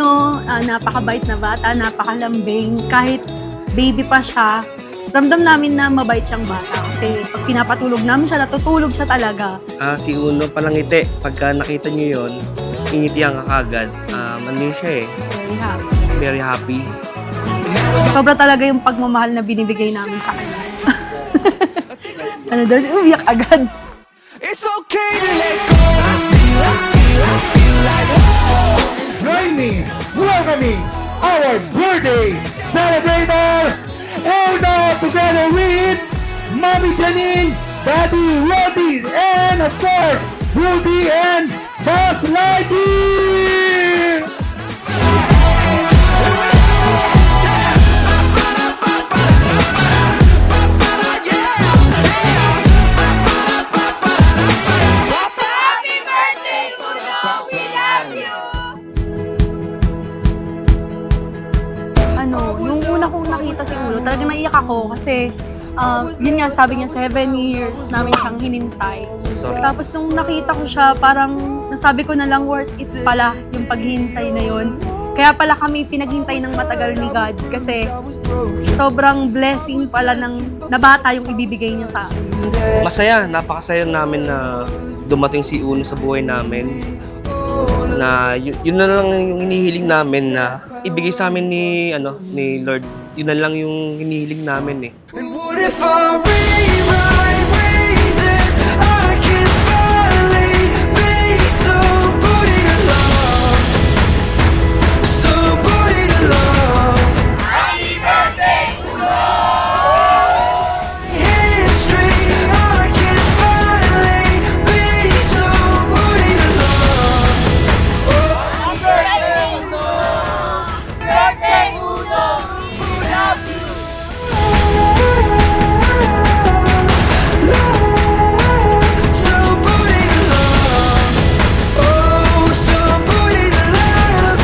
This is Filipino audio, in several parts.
Uno, napakabait na bata, napakalambing. Kahit baby pa siya, ramdam namin na mabait siyang bata. Kasi pag pinapatulog namin siya, natutulog siya talaga. Si Uno palangiti. Pagka nakita niyo yon, ingitihan ka kagad. Ano siya eh, Very happy. very happy. Sobra talaga yung pagmamahal na binibigay namin sa kanya. Ano daw, umiyak agad. It's okay to let go. I feel like Join me, welcoming our birthday celebrator, Uno, together with Mommy Janine, Daddy Roddy, and of course, Rudy and Buzz Lightyear! Happy birthday, Uno! We love you! Nung una kong nakita si Uno, talagang naiyak ako kasi yun nga, sabi niya, 7 years namin siyang hinintay. Sorry. Tapos nung nakita ko siya, parang nasabi ko na lang worth it pala yung paghihintay na yun. Kaya pala kami pinaghintay ng matagal ni God kasi sobrang blessing pala na bata yung ibibigay niya sa amin. Masaya, napakasaya namin na dumating si Uno sa buhay namin. Na yun na lang yung hinihiling namin na ibigay sa amin ni Lord. Yun na lang yung hinihiling namin eh. And what if I rewrite reasons I can finally be somebody to love, somebody to love. Happy birthday, Uno! History, I can finally be somebody to love. Happy birthday, Uno! Birthday, Uno! We love you! Somebody to love. Oh, somebody to love.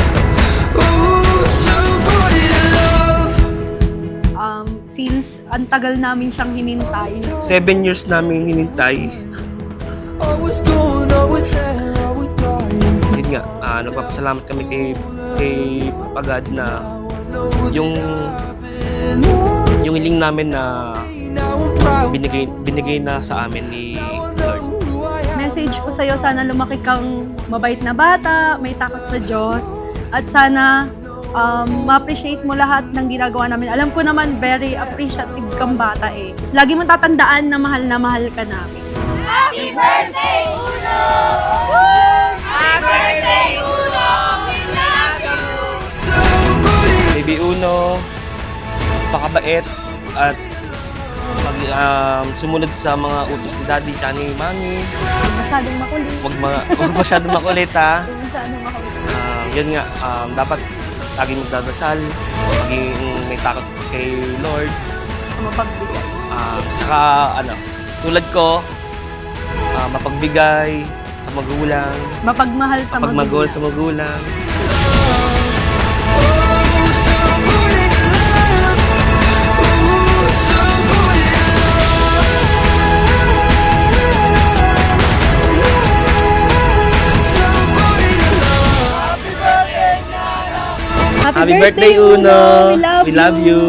Oh, somebody to love. Since ang tagal namin siyang hinintay, 7 years namin hinintay. I was gone, I was there, I was lying to Yun nga, nagpapasalamat kami kay Papa God na yung hiling namin na now I'm proud. binigay na sa amin ni Lord. message ko sa'yo, sana lumaki kang mabait na bata, may takot sa Diyos, at sana ma-appreciate mo lahat ng ginagawa namin. Alam ko naman, very appreciative kang bata eh. Lagi mong tatandaan na mahal ka namin. Happy birthday, Uno! Happy birthday, Uno! We love you! Somebody Baby Uno, pakabait at sumunod sa mga utos ni Daddy at ni Mami. Huwag masyadong makulit. Huwag masyadong makulit ha. Huwag masyadong makulit. Yun nga, dapat laging magdadasal, maging may takot kay Lord. Mapagbigay. Saka tulad ko, mapagbigay sa magulang, Mapagmahal sa pagmagol magulang. sa magulang. somebody to love. Oh, somebody to love. Somebody to love. Happy birthday, Uno! We love you. We love you.